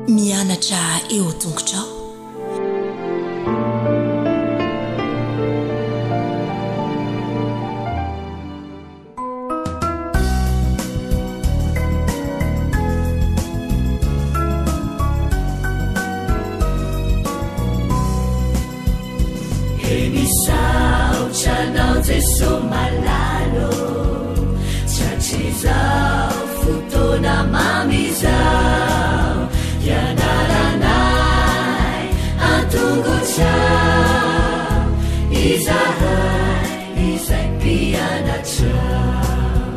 mianatra eo tongotrao. Emisaucanao Jesu malalo chachizao futona mamizao yanaranai antunguchao izahai izai pianachao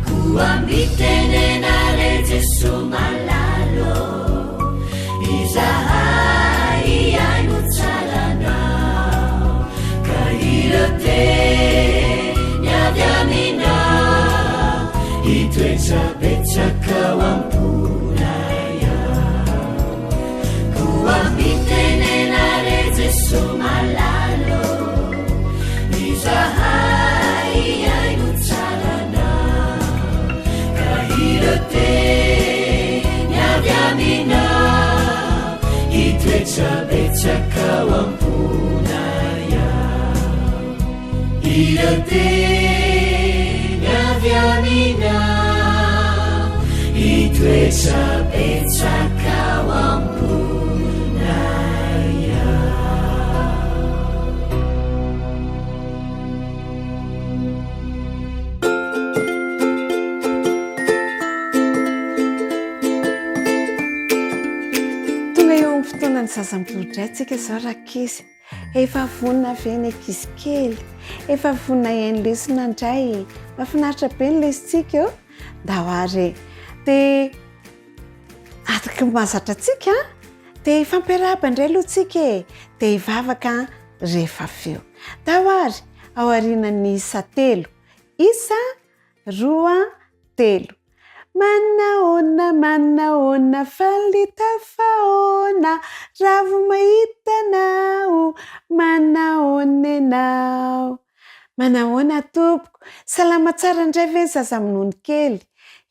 kuambitenenale Jesu malalo izahai iainuchalanao kahirote nyavyamina itwechapechakawampunaya kuambitenenale Jesu malalo izahai iainuchalanao kahirote nyavyamina itwechapechakawampunaya irote nyavyamina itwechapechakawampunaya. Tonga eo amin'ny fotoanany zazam-bododraitsika izao rakizy. Efa vonina ve ny ankizy kely, efa vonina iain'ny lesona indray. Mahafinaritra be ny lesitsika eo da hoare dia ataka mahazatra antsika dia ifampiarahaba indray aloha tsika dia hivavaka rehefa avy eo. Da hoary ao aorianan'ny isa telo, isa roa telo. Manaona falita faona raha vo mahitanao manaona ianao. Manahoana tompoko, salama tsara indray ve ny zaza minono kely?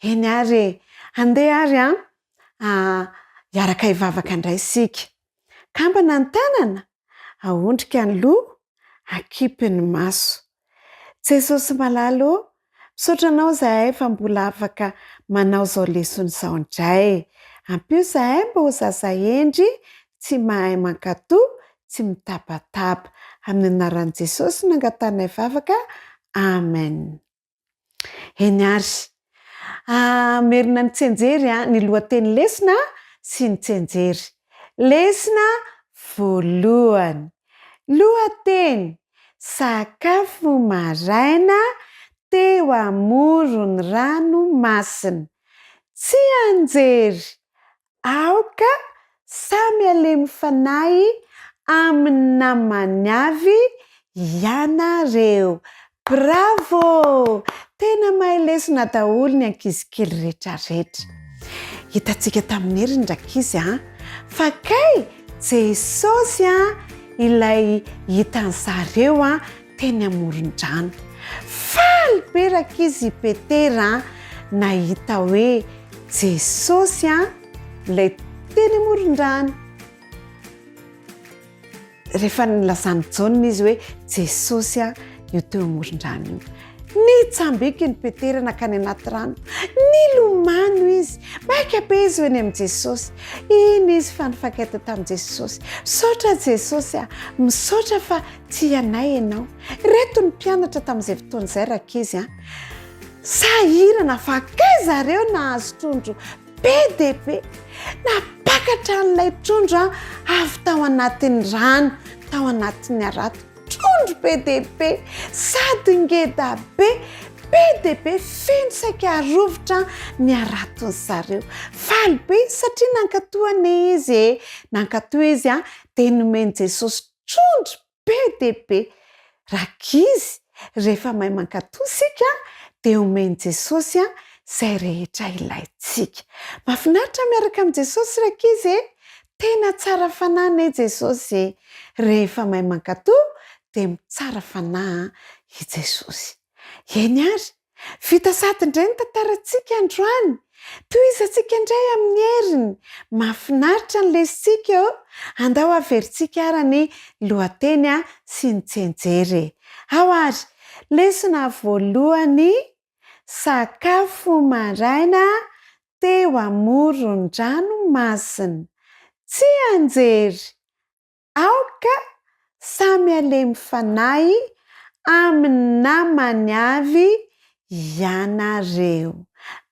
Eny ary andeha ary hiaraka hivavaka indray isika. Kambana ny tanana, ahondrika ny loha, akipy ny maso. Jesosy malalo, misaotra anao zahay fa mbola afaka manao izao lesona izao indray. Ampio zahay mba ho zaza endry, tsy mahay mankatoa, tsy mitapatapa. Amin'ny anaran'i Jesosy nangatanay vavaka. Amen. Eny ary, merina ny tsenjery ny lohateny lesona sy ny tsenjery. Lesona voalohany. Lohateny, sakafo maraina teo amoron ranomasina. Tsy anjery, aoka samy alemy fanahy amin'ny namany avy ianareo. Bravo! Tena mahay lesona daholo ny ankizy kely rehetrarehetra. Hitantsika tamin'ny heriny rakizy fa kay Jesosy ilay hitan'zareo teny amoron-drano. Faly be rakizy Petera nahita hoe Jesosy ilay teny amoron-drano. Rehefa nilazany jaonina izy hoe Jesosy io teo amoron-drano io. Nitsambiky ny Petera nakany anaty rano. Nilomano izy. Maika be izy ho eny amin'ny Jesosy. Iny izy fa nifankaita tamin'i Jesosy. Misaotra Jesosy misaotra fa tia anay ianao. Reto ny mpianatra tamin'izay fotoan'izay rakizy sahirana fa kay zareo nahazo trondro be dia be. Napakatra n'ilay trondro avy tao anatin'ny rano, tao anatin'ny arato. Trondro be dia be, sady ngeda be dia be, feno saika arovotra ny araton'ny zareo. Faly be satria nankatoana izy. Nankatoa izy dia nomeny Jesosy trondro be dia be. Rakizy, rehefa mahay mankatoa sika dia omeny Jesosy izay rehetra ilaintsika. Mahafinaritra miaraka amin'ny Jesosy rakizy. Tena tsara fanahy Jesosy. Rehefa mahay mankatoa dia mitsara fanahy i Jesosy. Eny ary, vita sady indray ny tantarantsika androany. toizatsika indray amin'ny heriny mahafinaritra ny lesitsika eo andao averintsika ara ny lohateny sy ny tsenjery ao ary lesona voalohany sakafo maraina teo amoron-drano masina tsy anjery aoka samy alemy fanahy amin'ny namany avy ianareo.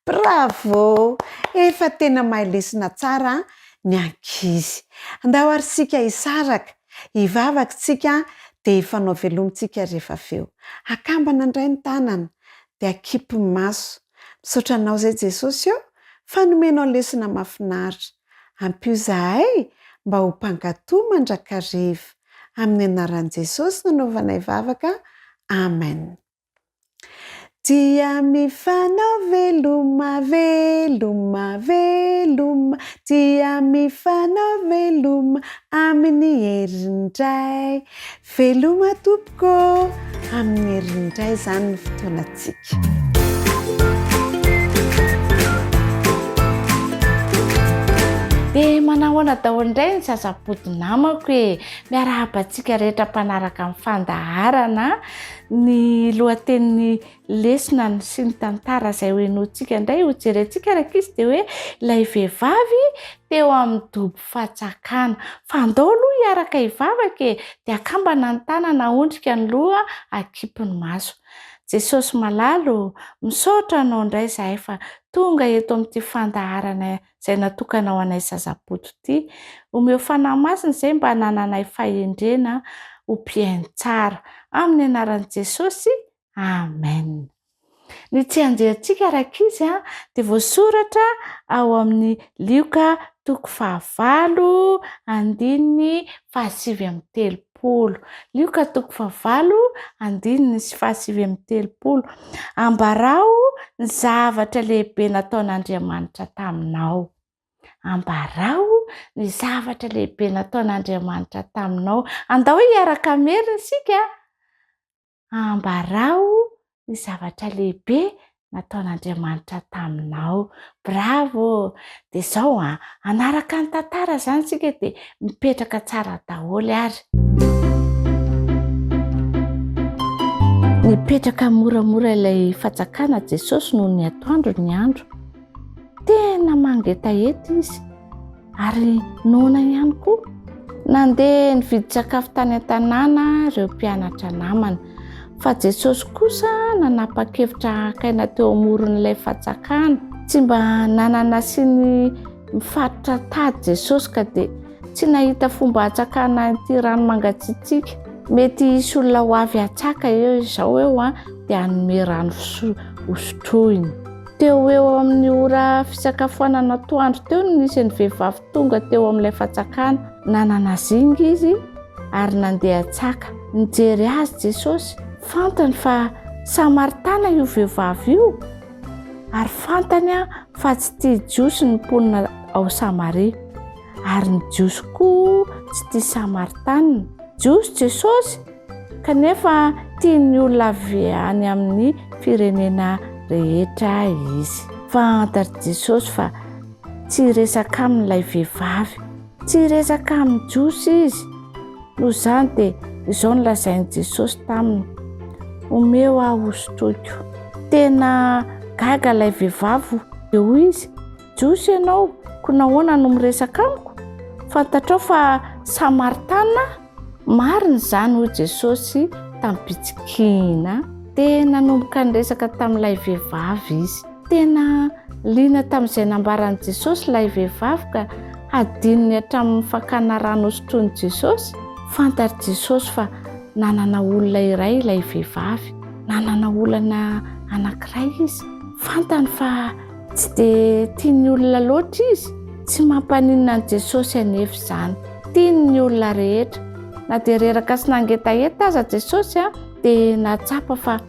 Bravo, efa tena mahay lesona tsara ny ankizy. Andao ary sika isaraka hivavaka tsika dia hifanao velomitsika rehefa feo. Akambana indray ny tanana dia akipy ny maso. Misaotra anao izay Jesosy eo fa nomenao lesona mahafinaritra. Ampio zahay mba ho mpankatoa mandrakariva. Amin'ny anaran'i Jesosy nanaovanay vavaka. Amen. Dia mifanao veloma veloma veloma, dia mifanao veloma amin'ny herindray. Veloma tompoko amin'ny herindray izany ny fotoanantsika. Dia manahoana daholo indray ny Zaza Bodo namako hoe miarahabantsika rehetra mpanaraka amin'ny fandaharana ny lohatenin'ny lesona sy ny tantara izay hoenontsika indray ho jerentsika raha izy dia hoe ilay vehivavy teo amin'ny dobo fatsakana. Fa andao aloha hiaraka hivavaka dia akambana ny tanana ondrika ny loha akipy ny maso. Jesosy malalo, misaotra anao indray izahay fa tonga eto amin'ity fandaharana izay natokana ho anay Zaza Bodo ity. Omeo fanahy masina izay mba hanananay fahendrena ho mpiaino tsara. Amin'ny anaran'i Jesosy, amen. Ny tsy anjerentsika rakizy dia voasoratra ao amin'ny Lioka 9:7-10. Lioka 9:7-10. Ambarao ny zavatra lehibe nataon'Andriamanitra taminao. Ambarao ny zavatra lehibe nataon'Andriamanitra taminao. Andao hiaraka merina isika. Ambarao ny zavatra lehibe nataon'Andriamanitra taminao. Bravo. Dia izao anaraka ny tantara izany isika dia mipetraka tsara daholo ary. Nipetraka moramora ilay fatsakana Jesosy noho ny atoandro ny andro. Tena mangetaheta izy. Ary noana ihany koa. Nandeha nividy sakafo tany an-tanàna ireo mpianatra namana. Fa Jesosy kosa nanapa-kevitra hakaina teo amoron'ilay fatsakana. Tsy mba nanana sy ny mifatotra tady Jesosy ka dia tsy nahita fomba hatsakana ity rano mangatsiatsika. Mety hisy olona ho avy hatsaka eo izao eo dia hanome rano hosotroiny. Teo eo amin'ny ora fisakafoanana atoandro teo no nisy ny vehivavy tonga teo amin'ilay fatsakana. Nanana zinga izy ary nandeha hatsaka. Nijery azy Jesosy. Fantany fa Samaritana io vehivavy io. Ary fantany fa tsy tia jiosy ny mponina ao Samaria. Ary ny jiosy koa tsy tia Samaritana. Jiosy Jesosy kanefa tiany olona avy any amin'ny firenena rehetra izy. Fantary Jesosy fa tsy resaka amin'ilay vehivavy, tsy resaka amin'ny jiosy izy. Noho izany dia izao nolazainy Jesosy taminy. Omeo hosotroiko. Tena gaga ilay vehivavy eo izy. Jiosy ianao, ko nahoana no miresaka amiko? Fantatrao fa Samaritana. Marina izany hoy Jesosy tampitsikina. Tena nomboka niresaka tamin'ilay vehivavy izy. Tena liana tamin'izay nambaran'i Jesosy ilay vehivavy ka hadininy hatramin'ny fakana rano hosotroin'i Jesosy. Fantary Jesosy fa nanana olona iray ilay vehivavy. Nanana olana anankiray izy. Fantany fa tsy dia tiany olona loatra izy. Tsy mampaninina an'i Jesosy anefa izany. Tiany olona rehetra. Na dia reraka sy nangetaheta aza Jesosy dia natsapa fa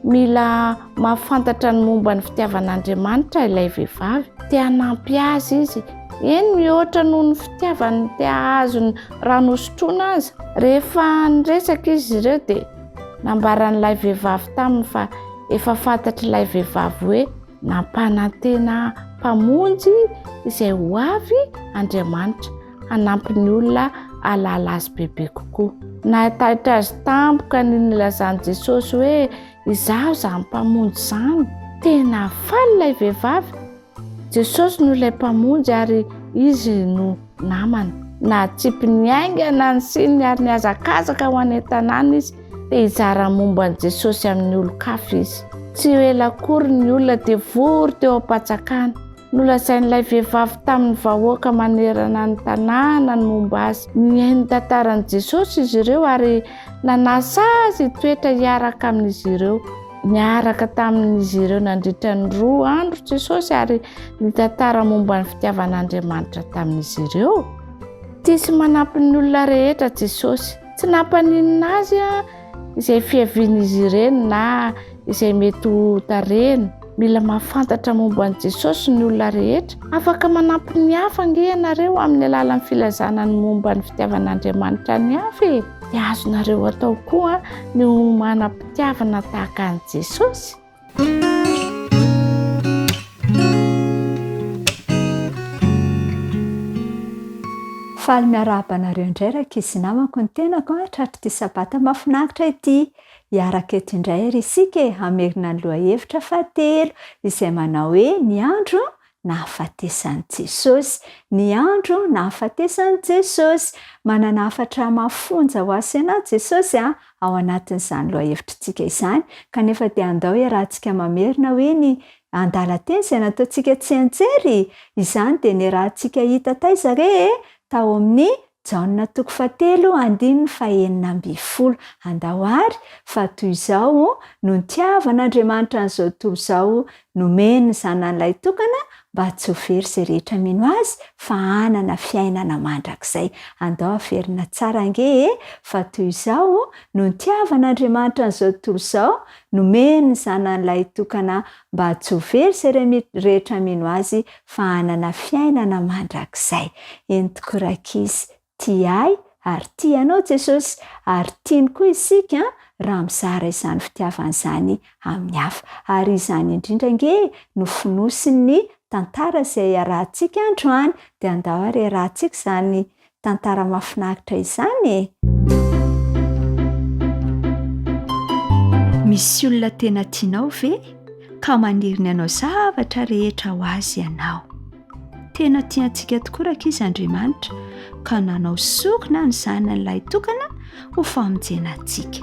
mila mahafantatra ny momba ny fitiavan'Andriamanitra ilay vehivavy. Tia hanampy azy izy. Eny mihoatra noho ny fitiavany tia azo ny rano hosotroina aza. Rehefa niresaka izy ireo dia nambaran'ilay vehivavy taminy fa efa fantatry ilay vehivavy hoe nampanantena mpamonjy izay ho avy Andriamanitra hanampy ny olona ahalala azy bebe kokoa. Nahitaitra azy tampoka ny nilazany Jesosy hoe izaho izany mpamonjy izany. Tena faly ilay vehivavy. Jesosy no ilay mpamonjy ary izy no namany. Na tsipy ny aingana ny sininy ary ny hazakazaka ho any an-tanàna izy dia hizara momba an'i Jesosy amin'ny olon-kafa izy. Tsy ho ela akory ny olona dia vory teo am-patsakana. Nolazain'ilay vehivavy tamin'ny vahoaka manerana ny tanàna ny momba azy. Nihaino tantaran'i Jesosy izy ireo ary nanasa azy toetra hiaraka amin'izy ireo. Niaraka tamin'izy ireo nandritra ny 2 andro Jesosy ary nitantara momba ny fitiavan'Andriamanitra tamin'izy ireo. Tsisy manampy ny olona rehetra Jesosy. Tsy nampaninina azy izay fiavian'izy ireny na izay mety ho tareny. Mila mahafantatra momba an'i Jesosy ny olona rehetra. Afaka manampy ny hafa ange ianareo amin'ny alalan'ny filazana ny momba ny fitiavan'Andriamanitra ny hafa. Dia azonareo atao koa ny manam-pitiavana tahaka an'i Jesosy. Faly miarabanareo indray ankizy namako ny tenako tratry ty sabata mahafinaritra ity. Iaraka eto indray ry isika hamerina ny lohahevitra fahatelo izay manao hoe ny andro nahafatesan'i Jesosy. Ny andro nahafatesan'i Jesosy. Manana hafatra mafonja ho asena Jesosy ao anatin'izany lohahevitrantsika izany. Kanefa dia andao iarahantsika mamerina hoe ny andalan-teny izay nataontsika tsy antsery. Izany dia ny rahantsika hita taizare tao amin'ny Jaona 7:9. Andao ary fa toy izao no nitiavan'Andriamanitra an'izao tontolo izao nomeny ny zanan'ilay tokana mba tsy ho very izay rehetra mino azy fa hanana fiainana mandrakizay. Andao averina tsara ange fa toy izao no nitiavan'Andriamanitra an'izao tontolo izao nomeny ny zanan'ilay tokana mba tsy ho very izay rehetra mino azy fa hanana fiainana mandrakizay. Eny tokorakizy tiay ary tianao Jesosy ary tiany koa isika raha mizara izany fitiavan'izany amin'ny hafa. Ary izany indrindra nge no fonosin'ny tantara izay iarahantsika androany. Dia andao ary iarahantsika izany tantara mahafinaritra izany. Misy olona tena tianao ve? Ka maniriny anao zavatra rehetra ho azy ianao. Tena tiantsika tokoa ankizy Andriamanitra ka nanao sokina ny zanan'ilay tokana ho famonjenantsika.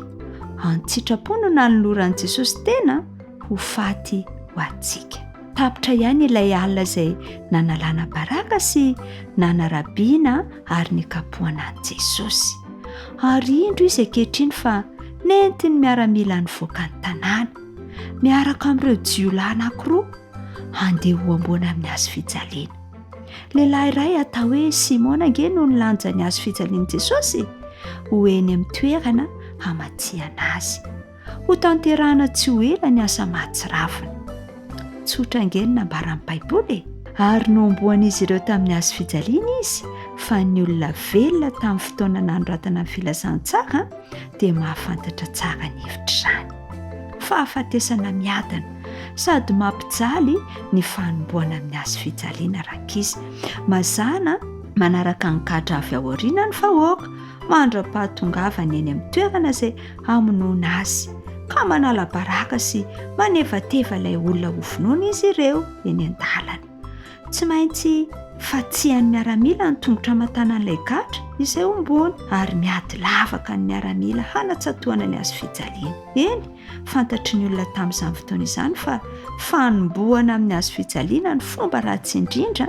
An-tsitrapo no nanoloran'i Jesosy tena ho faty ho antsika. Tapitra ihany ilay alina izay nanalana baraka sy nanarabiana ary nikapohana an'i Jesosy. Ary indro izy ankehitriny fa nentiny miaramila ny voaka ny tanàna miaraka amin'ireo jiolahy anankiroa handeha ho ambony amin'ny hazo fijaliana. Lehilahy iray atao hoe Simona ange no nilanja ny hazo fijalian'i Jesosy ho eny amin'ny toerana hamatsiana azy. Ho tanterahana tsy ho ela ny asa mahatsiravina. Tsotra ange ny nambaran'ny Baiboly. Ary nomboan'izy ireo tamin'ny hazo fijaliana izy fa ny olona velona tamin'ny fotoana nanoratana ny filazantsara dia mahafantatra tsara ny hevitra izany. Fahafatesana miadana sady mampijaly ny fanomboana amin'ny hazo fijaliana rankizy. Mazana manaraka ny gadra avy aoriana ny vahoaka mandra-pahatongavany eny amin'ny toerana izay hamonoana azy ka manala baraka sy manevateva ilay olona ho vonoana izy ireo eny an-dalana. Tsy maintsy fatsian'ny miaramila ny tongotra aman-tanan'ilay gadra izay ombony ary miady lavaka ny miaramila hanatsatoana ny hazo fijaliana. Eny, fantatry ny olona tamin'izany fotoana izany fa fanomboana amin'ny hazo fijaliana ny fomba ratsy indrindra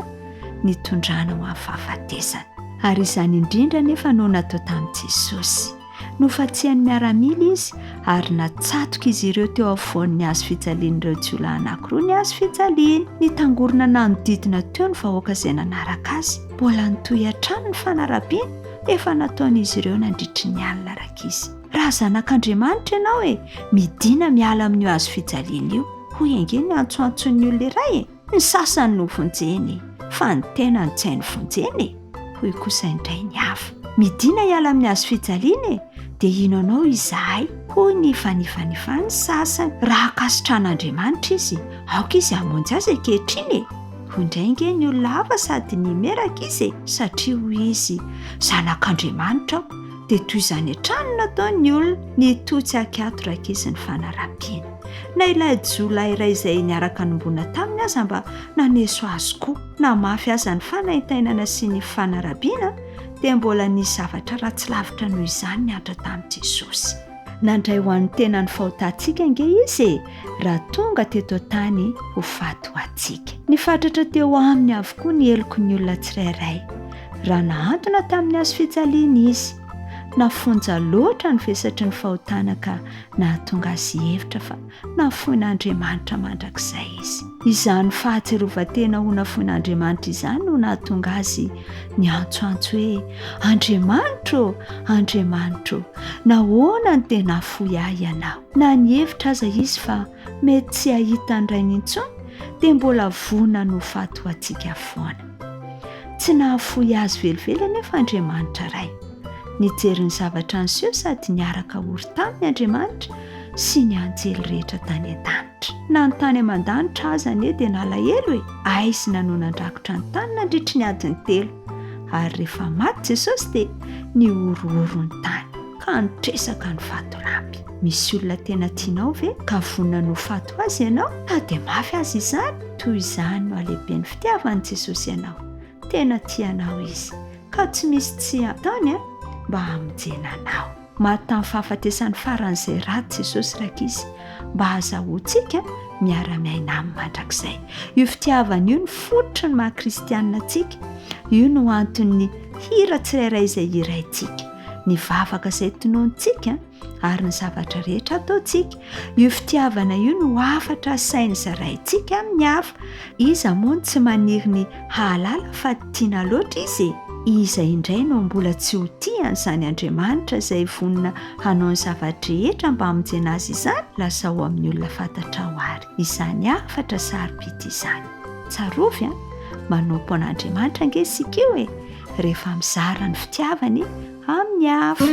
ny tondrana ho amin'ny fahafatesana. Ary izany indrindra nefa no natao tamin'i Jesosy. Nofatsian'ny miaramila izy ary natsatoka izy ireo teo afovoan'ny hazo fijalian'ireo jiolahy anankiroa ny hazo fijaliana. Nitangorona nanodidina teo ny vahoaka izay nanaraka azy. Mbola nitohy hatrany ny fanarabiana efa nataon'izy ireo nandritry ny alina rankizy. Raha zanak'Andriamanitra ianao midina miala amin'io hazo fijaliana io. Hoy ange ny antsoantson'ny olona iray ny sasany no vonjeny fa ny tena ny tsainy vonjeny. Hoy kosa indray ny hafa. Midina hiala amin'ny hazo fijaliana dia ino anao izahay? Hoy ny fanifany sasany. Raha akasitran'Andriamanitra izy, aoka izy hamonjy azy ankehitriny. hondrainge ny olava sady ny meraka izy satria hoy izy zanak'Andriamanitra aho dia toy izany hatrany nataony olona ny totsy akato raka izy ny fanarapiana. Na ilay jolahy iray izay niaraka nombona taminy aza mba naneso azy koa na mafy aza ny fanaintainana sy ny fanarabiana dia mbola nisy zavatra ratsy lavitra noho izany niatra tamin'i Jesosy. Nandray ho an'ny tena ny fahotantsika nge izy raha tonga teto tany ho fato atsika. Nifatratra teo aminy avokoa ny eloko ny olona tsirairay raha nahantona tamin'ny hazo fijaliana izy. Nafonja loatra ny vesatry ny fahotana ka nahatonga azy hevitra fa nafoin'Andriamanitra mandrakizay izy. Izany fahatsiarovatena ho nafoin'Andriamanitra izany no nahatonga azy ny antsoantso hoe Andriamanitro, Andriamanitro, nahoana ny tena afoy ahy ianao. Na ny hevitra aza izy fa mety tsy ahita ny rainy intsony dia mbola vonana no fato atsika foana. Tsy nahafoy azy velively anefa Andriamanitra ray. Nijery ny zavatra niseho sady niaraka ory tamin'ny Andriamanitra sy ny anjely rehetra tany an-danitra. Na ny tany aman-danitra aza anie dia nalahelo hoe aizy nanonandrakotra ny tany nandritry ny adiny 3 ary rehefa maty Jesosy dia niorooro ny tany ka nitresaka ny fato lampy. Misy olona tena tianao ve ka vonina no fato azy ianao? Na dia mafy azy izany. Toy izany no alehiben'ny fitiavan'i Jesosy ianao. Tena tianao izy ka tsy misy tsy ataony mba hamonjena anao. Maty tamin'ny fahafatesany faran'izay raty Jesosy raka izy mba hahazoantsika miara-miaina aminy mandrakizay. Io fitiavana io ny fototra ny maha-kristianina antsika. Io no antony hira tsirairay izay hiraintsika, ny vavaka izay tonoantsika ary ny zavatra rehetra ataontsika. Io fitiavana io no afatra sainy zaraintsika amin'ny hafa. Iza moa tsy maniry ny hahalala fa tiana loatra izy. Iza indray no mbola tsy ho tian'izany Andriamanitra izay vonina hanao ny zavatra rehetra mba hamonjena azy izany, lasa ho amin'ny olona fantatra ho ary. Izany afatra sarobidy izany. Tsarovy manompo an'Andriamanitra ange isika io e rehefa mizara ny fitiavany amin'ny hafa.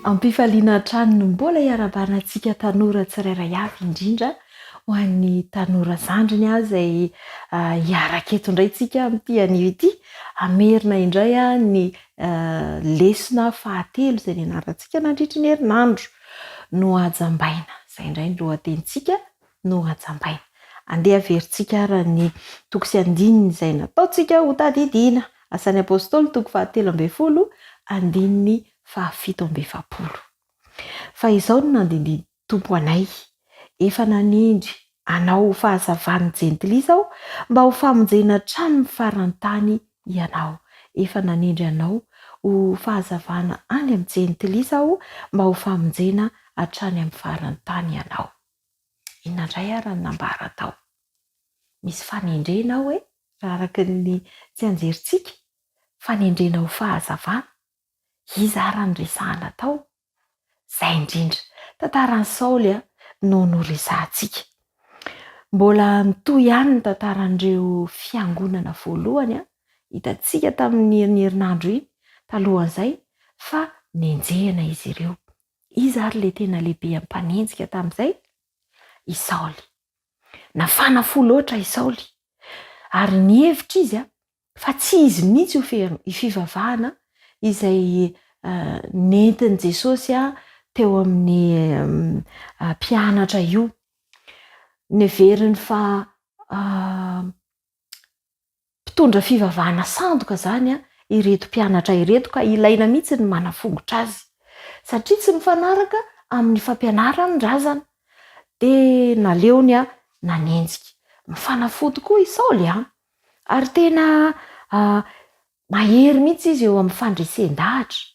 Ampifaliana trano no mbola hiarabanantsika tanora tsirairay avy indrindra ho an'ny Tanora Zandriny izay hiaraka eto indray tsika amin'ity anio ity. Amerina indray ny lesona fahatelo izay nianarantsika nandritra ny herinandro no hajambaina. Izay indray ny lohatenintsika no hajambaina. Andeha averintsika raha ny toko sy andininy izay nataontsika ho tadidiana. Asan'ny Apôstôly toko 7:10 andininy 7:20. Fa izao no nandindiny tompo anay, efa nanindry anao fahazavany jentily aho mba ho famonjena hatramin'ny farany tany ianao. Efa nanindry anao ho fahazavana any amin'ny jentily aho mba ho famonjena hatrany amin'ny farany tany ianao. Inona indray ary ny nambara tao? Misy fanendrena hoe raha araka ny tsy anjerintsika, fanendrena ho fahazavana. Iza ary ny resahana tao? Zay indrindra tantaran'i Saoly no noresahantsika. Mbola mitohy ihany ny tantaran'ireo fiangonana voalohany hitantsika tamin'ny herinandro iny talohan'izay fa nenjehana izy ireo. Iza ary le tena lehibe ampanenjika tamin'izay? I Saoly. Nafana fo loatra i Saoly ary ny hevitra izy fa tsy izy mihitsy ho fivavahana izay nentin'i Jesosy teo amin'ny mpianatra io. Neveriny fa mpitondra fivavahana sandoka zany ireto mpianatra ireto ka ilaina mihitsy ny manafongotra azy satria tsy mifanaraka amin'ny fampianarany razana. Dia naleony nanenjika. Mifanafoto koa i Saoly ary tena mahery mihitsy izy eo amin'ny fandresen-dahatra.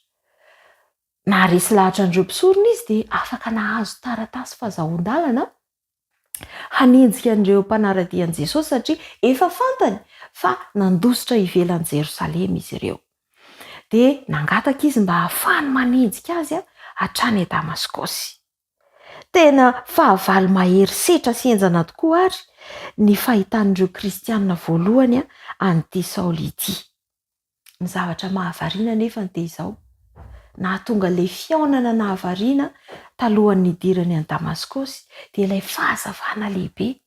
Na resy lahatra an'ireo mpisorona izy dia afaka nahazo taratasy fahazoan-dalana hanenjika an'ireo mpanaradian'i Jesosy satria efa fantany fa nandositra ivelan'i Jerosalema izy ireo. Dia nangataka izy mba hahafahany manenjika azy hatrany Damaskosy. Tena fahavalo mahery setra sy enjana tokoa ary ny fahitan'ireo kristianina voalohany an'ity Saoly ity. Ny zavatra mahavariana nefa dia izao. nahatonga le fiaonana na havariana talohan'ny idirany any Damaskosy dia ilay fahazavana lehibe.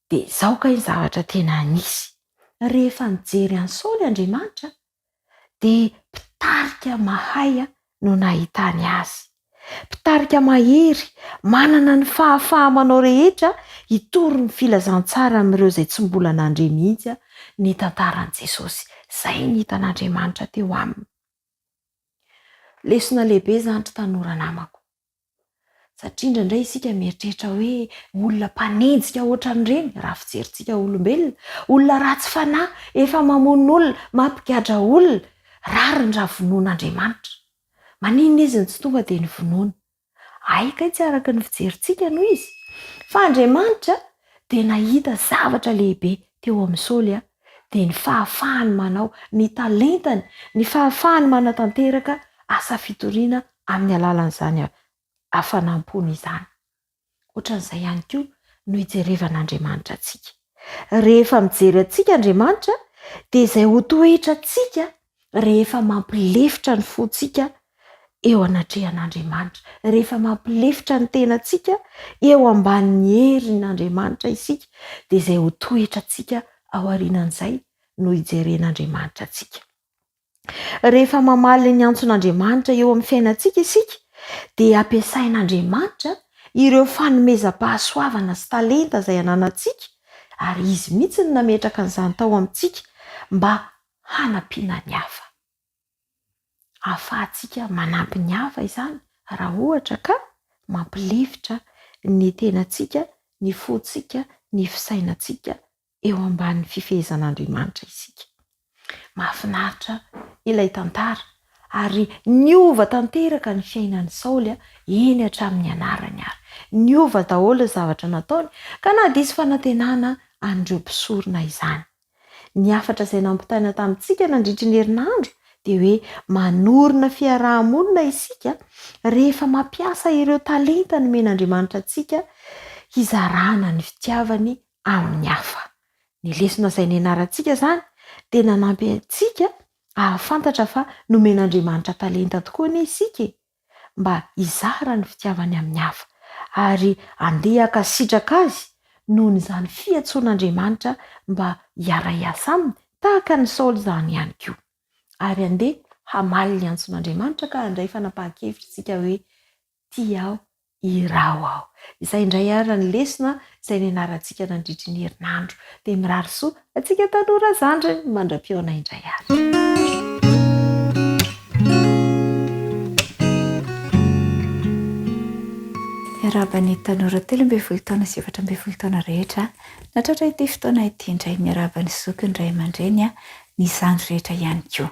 Dia izao ka ny zavatra tena anisy. Rehefa nijery any Saoly Andriamanitra dia mpitarika mahay no nahitany azy. Mpitarika mahery, manana ny fahafaha manao rehetra hitory ny filazantsara amin'ireo izay tsy mbola nandre mihitsy ny tantaran'i Jesosy. Izay ny hitan'Andriamanitra teo aminy. Lesona lehibe izany ry tanora namako. Satria indraindray isika mieritreritra hoe olona mpanenjika ohatran'ireny raha fijerintsika olombelona, olona ratsy fanahy, efa mamono olona, mampigadra olona, rariny raha vonoan'Andriamanitra. Maninona izy ny tsy tonga dia ny vonoana? Aika tsy araka ny fijerintsika noho izy. Fa Andriamanitra dia nahita zavatra lehibe teo amin'ny Saoly dia ny fahafahany manao, ny talentany, ny fahafahany manatanteraka asa fitoriana amin'ny alalan'izany hafanam-pony izany. Ohatran'izay ihany koa no hijerevan'Andriamanitra antsika. Rehefa mijery antsika Andriamanitra dia izay ho toetra antsika rehefa mampilefitra ny fontsika eo anatrehan'Andriamanitra. Rehefa mampilefitra ny tenantsika eo ambanin'ny herin'Andriamanitra isika dia izay ho toetra antsika ao aorianan'izay no hijeren'Andriamanitra antsika. Rehefa mamaly ny antson'Andriamanitra eo amin'ny fiainantsika isika dia ampiasain'Andriamanitra ireo fanomezam-pahasoavana sy talenta izay ananantsika ary izy mihitsy ny nametraka an'izany tao amintsika mba hanampiana ny hafa. Ahafahantsika manampy ny hafa izany raha ohatra ka mampilefitra ny tenantsika, ny fontsika, ny fisainantsika eo ambanin'ny fifehezan'Andriamanitra isika. Mahafinaritra ilay tantara ary niova tanteraka ny fiainan'ny Saoly eny hatramin'ny anarany ary. Niova daholo ny zavatra nataony ka na diso fanantenana an'ireo mpisorona izany. Ny hafatra izay nampitaina tamintsika nandritry ny herinandro dia hoe manorina fiarahamonina isika rehefa mampiasa ireo talenta nomen'Andriamanitra antsika hizarana ny fitiavany amin'ny hafa. Ny lesona izay nianarantsika izany dia nanampy antsika ahafantatra fa nomen'Andriamanitra talenta tokoa ny isika mba hizara ny fitiavany amin'ny hafa ary andeha hankasitraka azy noho izany fiantsoan'Andriamanitra mba hiara-hiasa aminy tahaka ny Saoly izany ihany koa. Ary andeha hamaly ny antson'Andriamanitra ka handray fanapahan-kevitra isika hoe tia aho, irao aho. Izay indray ary ny lesona izay nianarantsika nandritry ny herinandro. Dia mirary soa antsika Tanora Zandriny mandra-piaona indray ary. Miarabany tanora 13 taona sy 14 taona rehetra natratra ity fotoana ity indray miarabany zoky ny ray aman-dreny ny zandry rehetra ihany koa.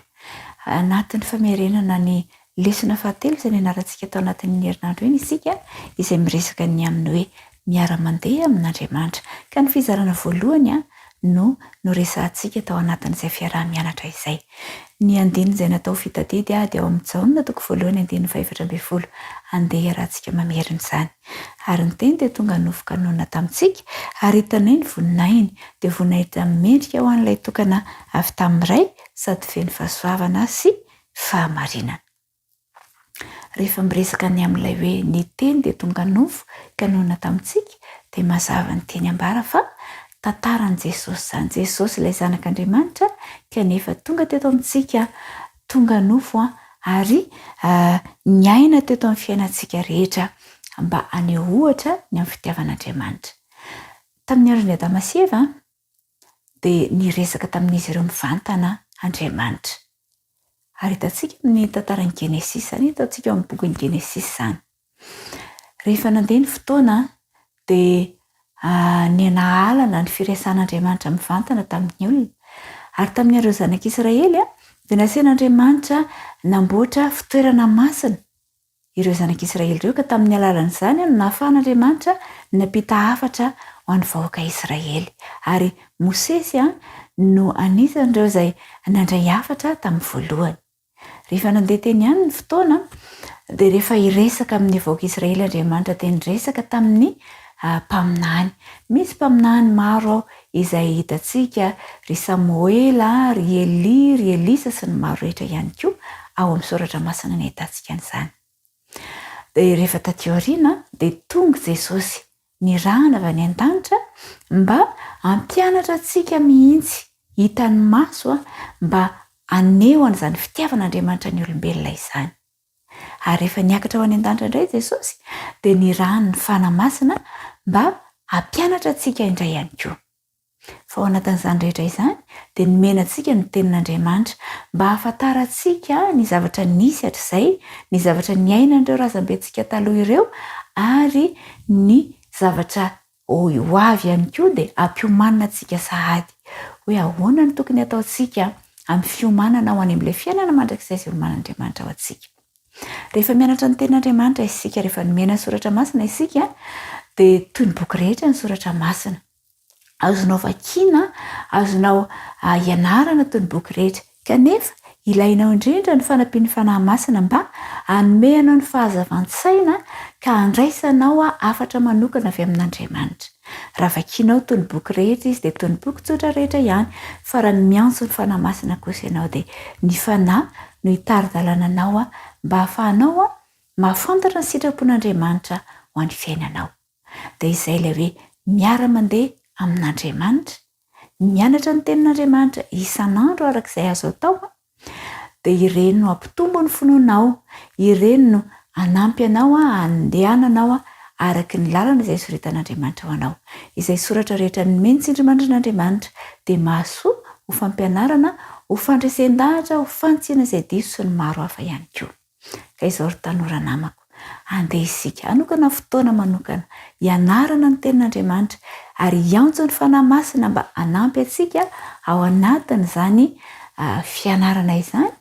Anatin'ny famerenana ny lesona fahatelo izay nianarantsika tao anatin'ny herinandro iny isika izay miresaka ny aminy hoe miara-mandeha amin'Andriamanitra. Ka ny fizarana voalohany no resantsika tao anatin'izay fiaraha-mianatra izay. Ny andiny izay natao fitadidy dia ao amin'ny Jaona toko voalohany andiny 4 andeha iarahantsika mamerina izany. Ary ny teny dia tonga nofoka nona tamintsika ary hitanay ny voninahiny dia voninahitra mendrika ho an'ilay tokana avy tamin'iray sady feno fahasoavana sy fahamarinana. Rehefa miresaka ny amin'ilay hoe ny teny dia tonga nofo ka nona tamintsika dia mazava ny teny ambara fa tantaran'i Jesosy izany. Jesosy ilay zanak'Andriamanitra kanefa tonga teto amintsika tonga nofo ary niaina teto amin'ny fiainantsika rehetra mba haneho ohatra ny amin'ny fitiavan'Andriamanitra. Tamin'ny andron'ny Adama sy Eva dia niresaka tamin'izy ireo mivantana Andriamanitra. Ary hitantsika amin'ny tantaran'ny Genesis izany, hitantsika amin'ny bokin'ny Genesis izany. Rehefa nandeha ny fotoana dia ny nahalana ny firesan'Andriamanitra mivantana tamin'ny olona. Ary tamin'ny andro zanak'Israely dia nasian'Andriamanitra namboatra fitoerana masina ireo zanak'Israely ireo ka tamin'ny alalan'izany no nahafahan'Andriamanitra nampita hafatra ho an'ny vahoaka Israely. Ary Mosesy no anisan'ireo izay nandray hafatra tamin'ny voalohany. Rehefa nandeha teny ihany ny fotoana dia rehefa hiresaka amin'ny vahoaka Israely Andriamanitra dia niresaka tamin'ny mpaminany. Misy mpaminany maro izay hitantsika ry Samuela, ry Eli, ry Elisa sy ny maro rehetra ihany koa ao amin'ny soratra masina ny ahitantsika n'izany. Dia rehefa taty aoriana dia tonga Jesosy nirahana avy any an-danitra mba hampianatra antsika mihitsy hitany maso mba aneho an'izany fitiavan'Andriamanitra ny olombelona izany. Ary rehefa niakatra ho any an-danitra indray Jesosy dia nirahana ny fanamasina mba hampianatra antsika indray ihany koa. Fa ao anatin'izany rehetra izany dia nomena antsika ny tenin'Andriamanitra mba hahafantarantsika ny zavatra nisy hatr'izay, ny zavatra niainan'ireo razambentsika taloha ireo ary ny zavatra ho avy ihany koa dia hampiomanana antsika sahady. Hoe ahoana ny tokony ataontsika amin'ny fiomanana ho any amin'ilay fiainana mandrakizay izay oman'Andriamanitra ao antsika. Rehefa mianatra ny tenin'Andriamanitra isika, rehefa nomena ny soratra masina isika dia toy ny boky rehetra ny soratra masina. Azonao vakiana, azonao ianarana toy ny boky rehetra. Kanefa ilainao indrindra ny fanampian'ny fanahy masina mba hanome anao ny fahazavan-tsaina ka handraisanao hafatra manokana avy amin'Andriamanitra. Raha vakianao toy ny boky rehetra izy dia toy ny boky tsotra rehetra ihany, fa raha ny miantso ny fanahy masina kosa ianao dia ny fanahy no hitari-dalàna anao mba hahafahanao mahafantatra ny sitrapon'Andriamanitra ho an'ny fiainanao. Dia izay ilay hoe miara-mandeha amin'Andriamanitra, mianatra ny tenin'Andriamanitra isan'andro arak'izay azo atao, dia ireny no hampitombo ny finoanao, ireny no hanampy anao handehananao araka ny lalana izay soritan'Andriamanitra ho anao. Izay soratra rehetra nomeny tsindrimandrin'Andriamanitra dia mahasoa ho fampianarana, ho fandresen-dahatra, ho fantsiana izay diso sy ny maro hafa ihany koa. Ka izao ry tanora namako, andeha isika hanokana fotoana manokana hianarana ny tenin'Andriamanitra ary hiantso ny fanahy masina mba hanampy antsika ao anatin'izany fianarana izany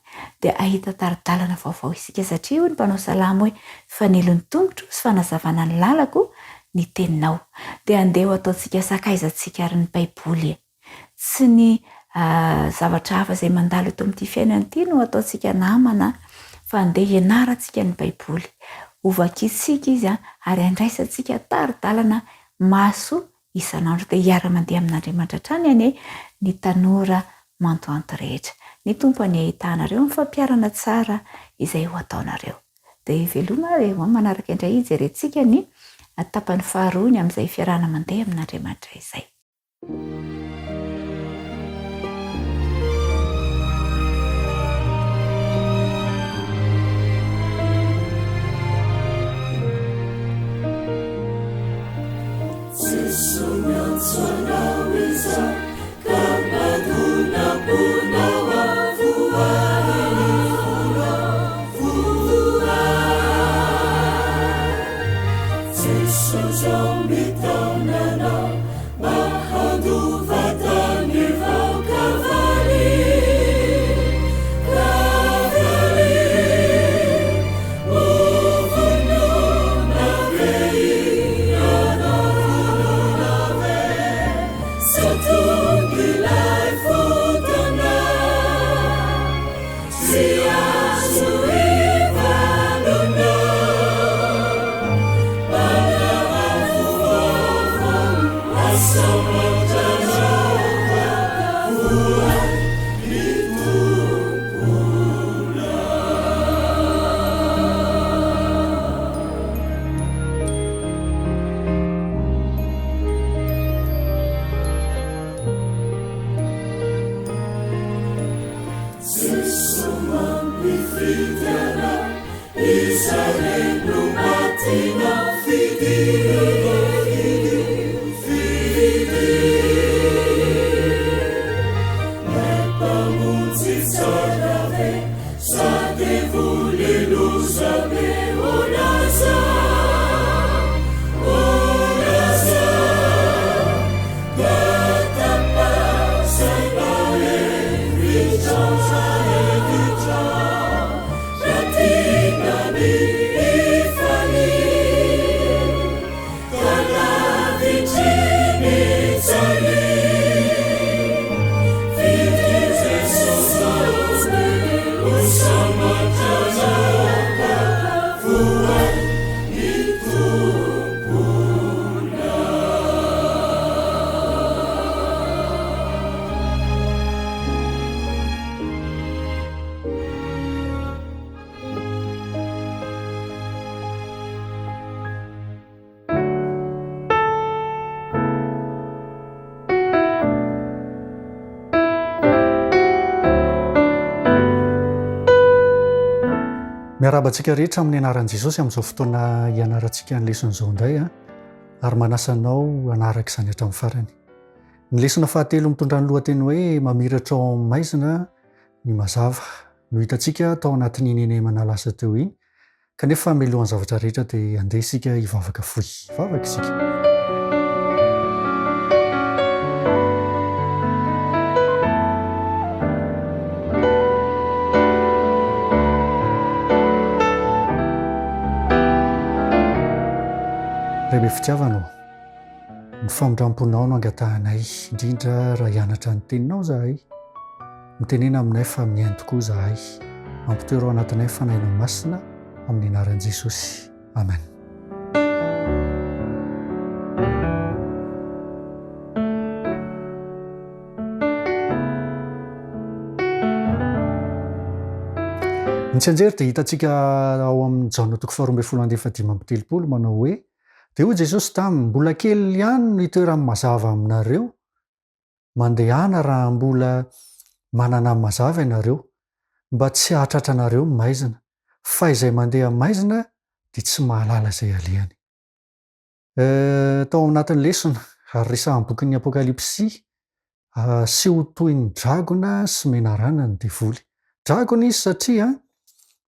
dia ahita tari-dalana vaovao isika, satria hoy ny mpanao salamo hoe fanelon'ny tongotro sy fanazavana ny lalako ny teninao. Dia andeha ho ataontsika sakaizantsika ary ny Baiboly, tsy ny zavatra hafa izay mandalo eto amin'ity fiainana ity no ataontsika namana, fa andeha hianarantsika ny Baiboly. Ho vakiantsika izy ary handraisantsika tari-dalana maso isan'andro. Dia hiara-mandeha amin'Andriamanitra hatrany anie ny Tanora Mantoanto rehetra. Ny tompo ny ahitanareo amin'ny fampiarana tsara izay ho ataonareo. Dia veloma eo manaraka indray ijerentsika ny tapany faharoa amin'izay fiarahana mandeha amin'Andriamanitra izay. miarabantsika rehetra amin'ny anaran'i Jesosy amin'izao fotoana ianarantsika ny leson'izao indray ary manasanao anaraka izany hatramin'ny farany. Ny lesona fahatelo mitondra ny lohateny hoe mamiratra ao amin'ny maizina ny mazava no hitantsika tao anatin'ny nenemana lasa teo iny, kanefa mialohan'ny zavatra rehetra dia andeha isika hivavaka fohy. Vavaka isika. Rehibe fitiavanao, ny famindramponao no angatahanay, indrindra raha hianatra ny teninao zahay, mitenena aminay fa mihaino tokoa zahay, mampitoero ao anatinay fanahinao masina amin'ny anaran'i Jesosy. Amen. Ny tsy anjery dia hitantsika ao amin'ny Jaona toko 12:15 manao hoe: dia hoy Jesosy taminy, mbola kely ihany no hitoeran'ny mazava aminareo, mandehana raha mbola manana mazava ianareo, mba tsy hahatratra anareo ny maizina, fa izay mandeha maizina dia tsy mahalala izay alehany. Tao anatin'ny lesona ary resahan'ny bokin'ny Apokalipsy, sy ho toy ny dragona sy menarana ny devoly. Dragona izy satria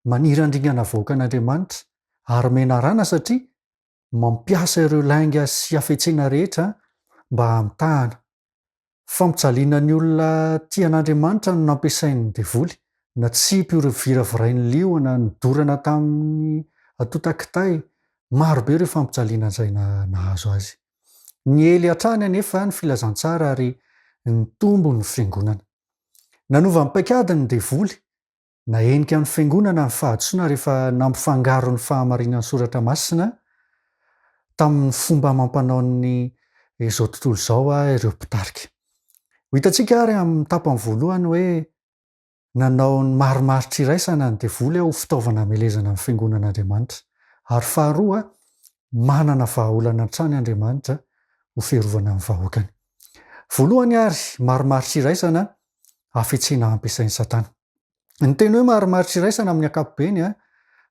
maniry andringana vahoaka an'Andriamanitra, ary menarana satria mampiasa ireo lainga sy hafetsena rehetra mba hamitahana. Fampijaliana ny olona tian'Andriamanitra no nampiasain'ny devoly, na tsy mpiroviraviray ny liona, ny dorana tamin'ny atotan-kitay, marobe ireo fampijaliana izay nahazo azy. Ny ely hatrany anefa ny filazantsara ary ny tombo ny fiangonana. Nanova ny paikady ny devoly, na enika amin'ny fiangonana ny fahadisoana rehefa nampifangaro ny fahamarinan'ny soratra masina tamin'ny fomba mampanao ny izao tontolo izao ireo mpitarika. Ho hitantsika ary amin'ny tapany voalohany hoe nanao ny marimaritra iraisana ny devoly ho fitaovana hamelezana ny fiangonan'Andriamanitra, ary faharoa manana vahaolana hatrany Andriamanitra ho fiarovana ny vahoakany. Voalohany ary marimaritra iraisana hafetsena ampiasain'ny Satana. Ny teny hoe marimaritra iraisana amin'ny ankapobeny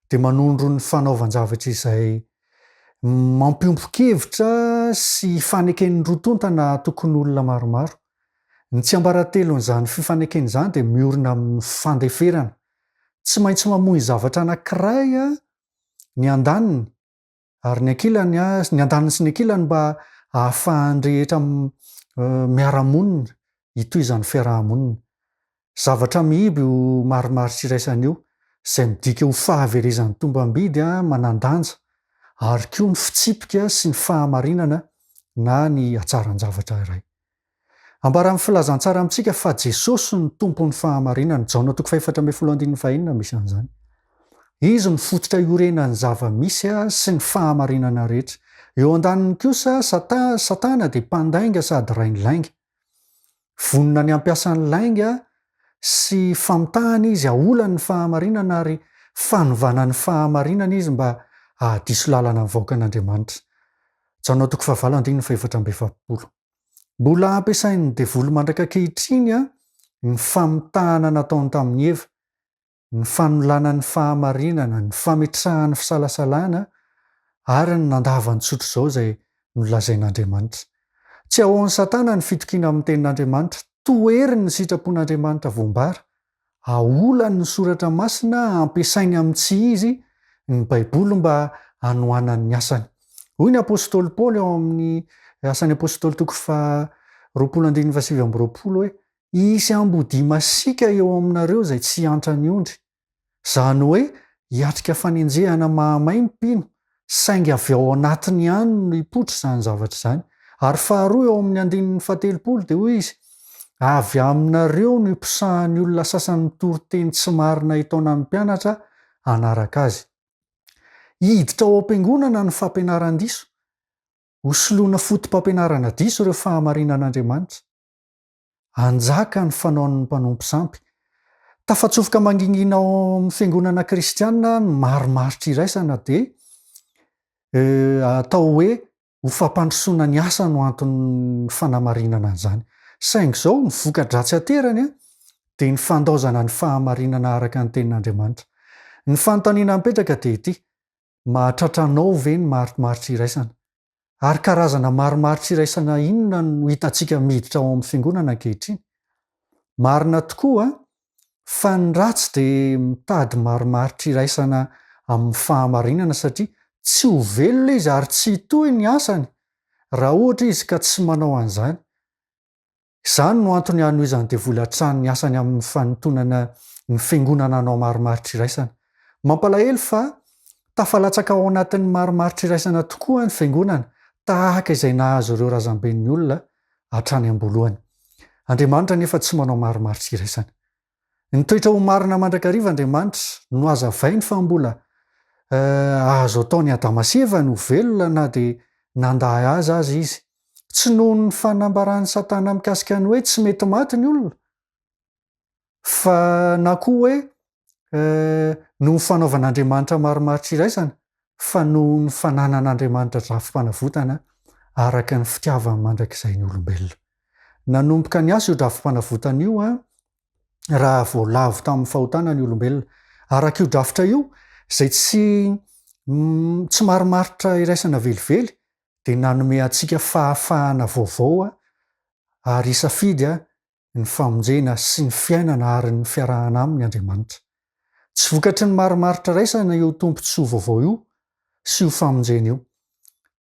dia manondro ny fanaovan-javatra izay mampiompo-kevitra sy faneken'ny rotontana tokony olona maromaro. Ny tsiambaratelon'izany fifanekeny izany dia miorina amin'ny fandeferana. Tsy maintsy mamoy zavatra anankiray ny andaniny ary ny ankilany, ny andaniny sy ny ankilany mba ahafahan'ny rehetra miara-monina hitohizan'ny fiarahamonina. Zavatra mihiby ho marimaritra iraisana io, izay midika ho fahaverezan'ny tombam-bidy manan-danja, ary koa ny fitsipika sy ny fahamarinana na ny hatsaran-javatra iray. Ambaran'ny filazantsara amintsika fa Jesosy ny tompon'ny fahamarinana, Jaona toko 4:15 misy an'izany. Izy ny fototra iorenan'ny zava-misy sy ny fahamarinana rehetra. Eo andaniny kosa Satana dia mpandainga sady rainy lainga. Vonona ny ampiasan'ny lainga sy famitahana izy haolany ny fahamarinana ary fanovanany fahamarinana izy mba ahadiso lalana ny vahoakan'Andriamanitra. Jaona toko 4:7. Mbola ampiasain'ny devoly mandraka ankehitriny ny famitahana nataony tamin'ny Eva, ny fanolana ny fahamarinana, ny fametrahana fisalasalana ary ny nandavany tsotro izao izay nolazain'Andriamanitra. Tsy ahoan'ny Satana ny fitokiana amin'ny tenin'Andriamanitra, toeriny ny sitrapon'Andriamanitra voambara, haolany ny soratra masina, ampiasainy amin'ny tsy izy ny Baiboly mba hanohanany ny asany. Hoy ny apôstôly Paoly ao amin'ny asan'ny apôstôly toko 2:7 hoe: isy ambody masika eo aminareo izay tsy antra ny ondry. Izany hoe hiatrika fanenjehana mahamay ny mpino, saingy avy ao anatiny ihany no hipotra izany zavatra izany. Ary faharoa eo amin'ny 9:7 dia hoy izy: avy aminareo no hiposahan'ny olona sasany mitory-teny tsy marina hitaona ny mpianatra hanaraka azy. Hiditra ao am-piangonana ny fampianaran-diso, hosoloana fotom-pampianarana diso ireo fahamarinan'Andriamanitra. Anjaka ny fanaon'ny mpanompo sampy. Tafatsofoka mangingina ao amin'ny fiangonana kristianina ny marimaritra iraisana dia atao hoe ho fampandrosoana ny asa no anton'ny fanamarinana an'izany. Saingy izao ny voka-dratsy aterany dia ny fandaozana ny fahamarinana araka ny tenin'Andriamanitra. ny fanontaniana mipetraka dia ity mahatratranao ve ny marimaritra iraisana ary karazana marimaritra iraisana inona no hitantsika miditra ao amin'ny fiangonana ankehitriny marina tokoa fa ny ratsy dia mitady marimaritra iraisana amin'ny fahamarinana satria tsy ho velona izy ary tsy hitohy ny asany raha ohatra izy ka tsy manao an'izany izany no antony hano izany devoly hatrany ny asany amin'ny fanontonana ny fiangonana anao marimaritra iraisana mampalahelo fa tafalatsaka ao anatin'ny marimaritra iraisana tokoa ny fiangonana tahaka izay nahazo ireo razamben'ny olona hatrany am-boalohany Andriamanitra nefa tsy manao marimaritra iraisana ny toetra ho marina mandrakariva Andriamanitra no azavainy fa mbola azo ataony adamaseva no velona na dia nandahy azy izy tsy noho ny fanambarany Satana mikasika ny hoe tsy mety maty ny olona fa na koa hoe no ny fanaovan'Andriamanitra marimaritra iraisana fa noho ny fananan'Andriamanitra drafim-panavotana araka ny fitiavany mandrakizay ny olombelona nanomboka ny asa io drafim-panavotana io raha voalavo tamin'ny fahotana ny olombelona araka io drafitra io izay tsy marimaritra iraisana velively dia nanome antsika fahafahana vaovao ary isafidy ny famonjena sy ny fiainana ary ny fiarahana aminy Andriamanitra tsy vokatry ny marimaritra iraisana io tompontsoa vaovao io sy io famonjena io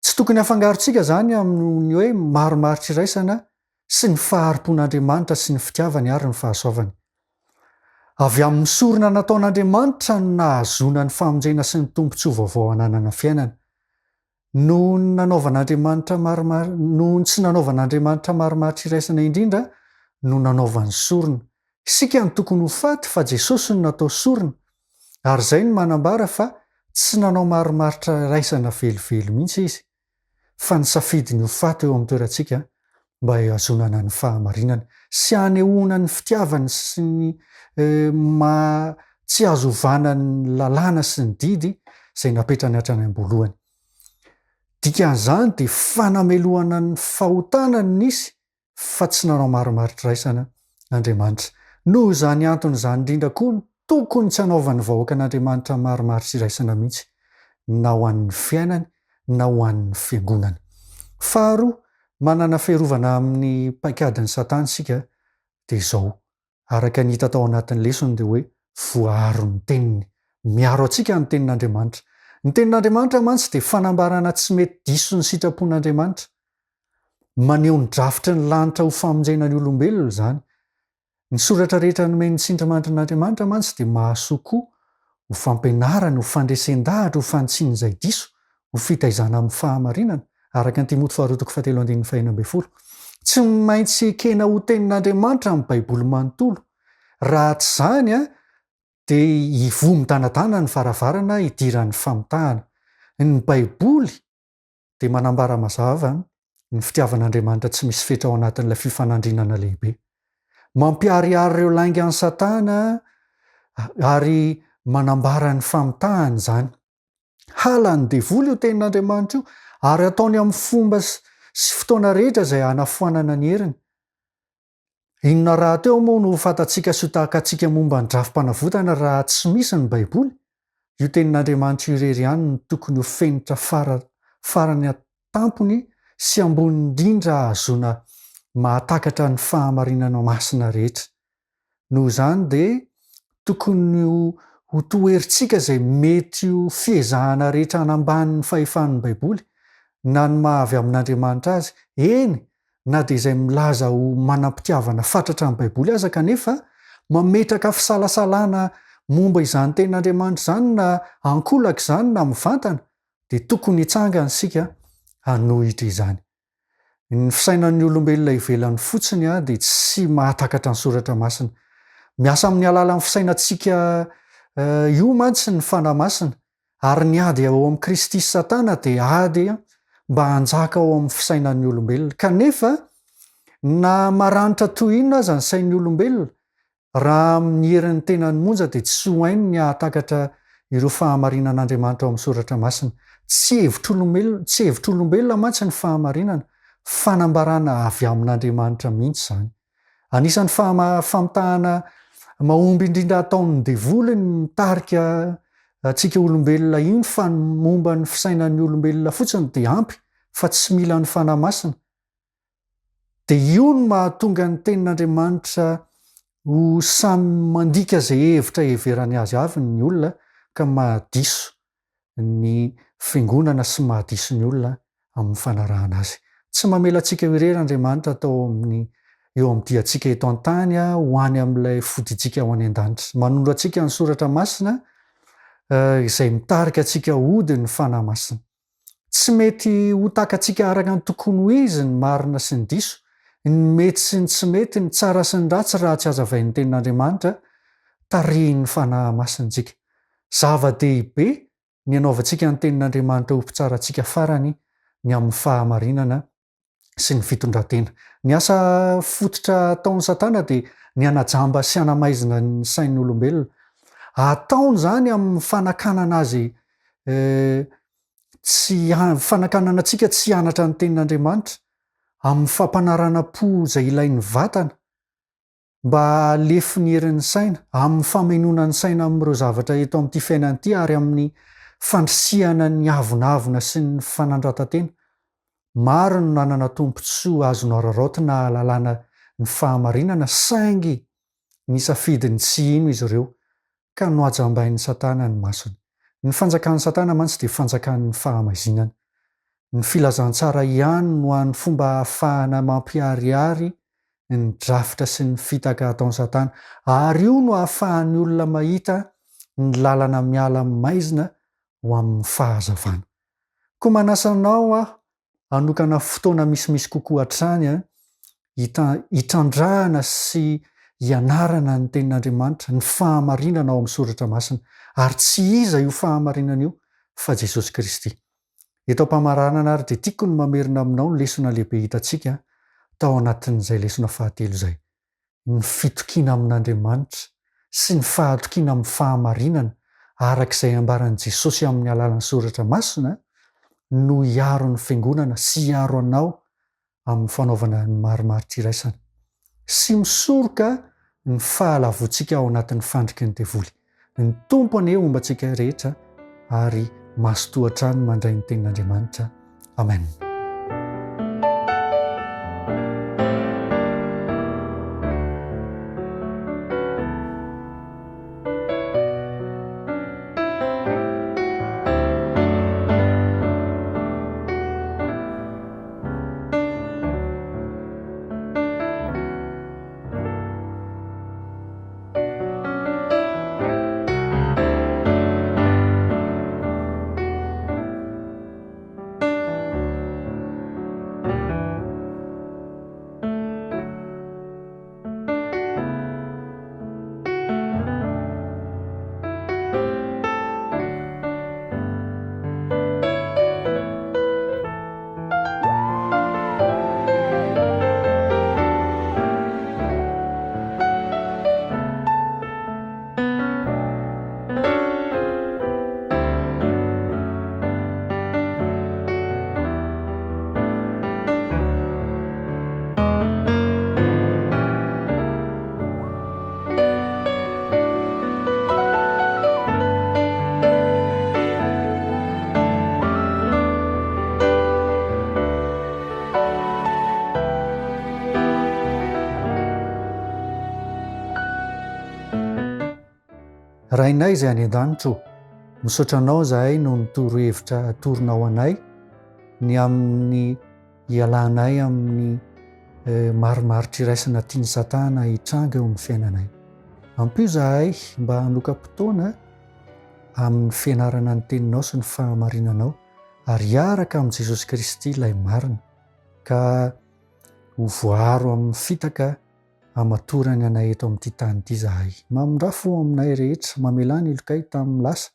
tsy tokony hafangarontsika izany amin'ny hoe marimaritra iraisana sy ny faharim-pon'Andriamanitra sy ny fitiavany ary ny fahasoavany avy amin'ny sorona nataon'Andriamanitra no nahazona ny famonjena sy ny tompontsoa vaovao ananana fiainana noho ny nanaovan'Andriamanitra noho ny tsy nanaovan'Andriamanitra marimaritra iraisana indrindra no nanaovany sorona isika ny tokony ho faty fa Jesosy no natao sorona ary izay no manambara fa tsy nanao marimaritra iraisana velively mihitsy izy fa ny safidiny ho faty eo amin'ny toerantsika mba hiazonana ny fahamarinana sy hanehoana ny fitiavany sy ny tsy azo ovana ny lalàna sy ny didy izay napetrany hatrany am-boalohany dikan'izany dia fanamelohana ny fahotana ny nisy fa tsy nanao marimaritra iraisana Andriamanitra noho izany antony izany indrindra koa ny tokony tsy hanaovan'ny vahoaka an'Andriamanitra marimaritra iraisana mihitsy na ho an'ny fiainany na ho an'ny fiangonana faharoa manana fiarovana amin'ny paikadin'ny Satana isika dia izao araka ny hita tao anatin'ny lesony dia hoe voaro ny teniny miaro antsika ny tenin'Andriamanitra ny tenin'Andriamanitra mantsy dia fanambarana tsy mety diso ny sitrapon'Andriamanitra maneho ny drafitry ny lanitra ho famonjena ny olombelona izany ny soratra rehetra nomeny ny sindrimandrin'Andriamanitra mantsy dia mahasoa koa ho fampianarana ho fandresen-dahatra ho fantsiany izay diso ho fitaizana amin'ny fahamarinana araka ny Timoty faharoa fahatelo andininy fahaenina ambin'ny folo tsy maintsy ekena ho tenin'Andriamanitra amin'ny Baiboly manontolo raha tsy izany dia hivomitanatana ny varavarana hidiran'ny famitahana ny Baiboly dia manambara mazava ny fitiavan'Andriamanitra tsy misy fetra ao anatin'ilay fifanandrinana lehibe mampiariary ireo lainga an'ny Satana ary manambara ny famitahana izany halany devoly io tenin'Andriamanitra io ary ataony amin'ny fomba sy fotoana rehetra izay hanafoanana ny heriny inona raha teo moa no fantatsika sy ho tahaka antsika momba ny drafim-panavotana raha tsy misy ny Baiboly io tenin'Andriamanitra io irery ihany no tokony ho fenitra farany atampony sy ambony indrindra ahazoana mahatakatra ny fahamarinana masina rehetra noho izany dia tokony ho toherintsika izay mety ho fiezahana rehetra hanambany ny fahefan'ny Baiboly na ny mahavy amin'Andriamanitra azy eny na dia izay milaza ho manam-pitiavana fatratra amin'ny Baiboly aza kanefa mametraka fisalasalana momba izany tenin'Andriamanitra izany na ankolaka izany na mivantana dia tokony hitsangana isika hanohitra izany ny fisainan'ny olombelona ivelany fotsiny dia tsy mahatakatra ny soratra masina miasa amin'ny alalan'ny fisainantsika io mantsy ny fanahy masina ary ny ady ao amin'ny Kristy sy Satana dia ady mba hanjaka ao amin'ny fisainan'ny olombelona kanefa na maranitra toy inona aza ny sain'ny olombelona raha amin'ny herin'ny tenany monja dia tsy ho hainy ny hahatakatra ireo fahamarinan'Andriamanitra ao amin'ny soratra masina tsy hevitr'olombelona mantsy ny fahamarinana fanambarana avy amin'Andriamanitra mihitsy izany anisan'ny famitahana mahomby indrindra ataon'ny devoly ny mitarika atsika olombelona iny fa momba ny fisainan'ny olombelona fotsiny dia ampy fa tsy mila ny fanahy masina dia io no mahatonga ny tenin'Andriamanitra ho samy mandika zay hevitra heverany azy avy ny olona ka mahadiso ny fiangonana sy mahadiso ny olona amin'ny fanarahana azy. Tsy mamela antsika irery Andriamanitra atao amin'ny eo amin'ny diantsika eto an-tany ho any amin'ilay fodintsika ho any an-danitra. Manondro antsika ny soratra masina izay mitarika antsika ody ny fanahy masina. Tsy mety ho takantsika araka ny tokony ho izy ny marina sy ny diso, ny mety sy ny tsy mety, ny tsara sy ny ratsy raha tsy hazavain'ny tenin'Andriamanitra tarihin'ny fanahy masintsika. Zava-dehibe ny anaovantsika ny tenin'Andriamanitra ho mpitsara antsika farany ny amin'ny fahamarinana sy ny fitondratena. Ny asa fototra ataon'ny Satana dia ny hanajamba sy hanamaizina ny sain'ny olombelona. Ataony zany amin'ny fanakanana azy fanakanana antsika tsy hianatra ny tenin'Andriamanitra, amin'ny fampanarana-po izay ilain'ny vatana mba alefy ny herin'ny saina, amin'ny famainona ny saina amin'ireo zavatra eto amin'ity fiainana ity ary amin'ny fandrisihana ny avonavona sy ny fanandratantena. Maro no nanana tompontsoa azonao raraotina ahalalana ny fahamarinana saingy nisafidiny tsy ino izy ireo ka no ajambain'ny Satana ny masony. Ny fanjakan'ny Satana mantsy dia fanjakan'ny fahamaizinana. Ny filazantsara ihany no an'ny fomba ahafahana mampiharihary ny drafitra sy ny fitaka ataon'ny Satana, ary io no ahafahan'ny olona mahita ny lalana miala maizina ho amin'ny fahazavana. Koa manasanao hanokana fotoana misimisy kokoa hatrany hitrandrahana sy hianarana ny tenin'Andriamanitra, ny fahamarinana ao amin'ny soratra masina, ary tsy iza io fahamarinana io fa Jesosy Kristy. Eto am-pamaranana ary dia tiako ny mamerina aminao ny lesona lehibe hitantsika tao anatin'izay lesona fahatelo izay. Ny fitokiana amin'Andriamanitra sy ny fahatokiana amin'ny fahamarinana arak'izay ambaran'i Jesosy amin'ny alalan'ny soratra masina no hiaro ny fiangonana sy hiaro anao amin'ny fanaovana ny marimaritra iraisana sy misoroka ny fahalavontsika ao anatin'ny fandriky ny devoly. Ny tompo anie omba antsika rehetra ary masotohatra ny mandray ny tenin'Andriamanitra. Amen. Rainay izay any an-danitro, misaotra anao zahay no nitoro hevitra atoronao anay ny amin'ny ialanay amin'ny marimaritra iraisana tiany Satana hitranga eo amin'ny fiainanay. Ampio zahay mba hanoka-potoana amin'ny fianarana ny teninao sy ny fahamarinanao ary hiaraka amin'i Jesosy Kristy ilay marina ka ho voaro amin'ny fitaka amatorany anay eto amin'ity tany ity zahay. Mamindrafo aminay rehetra, mamelany ilokay tamin'ny lasa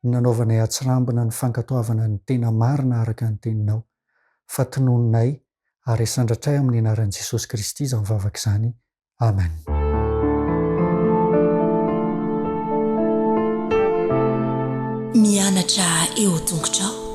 ny nanaovanay atsirambina ny fankatoavana ny tena marina araka ny teninao. Fatonononay ary sandratray amin'ny anaran'i Jesosy Kristy izany vavaka izany. Amen. Mianatra eo tongotrao.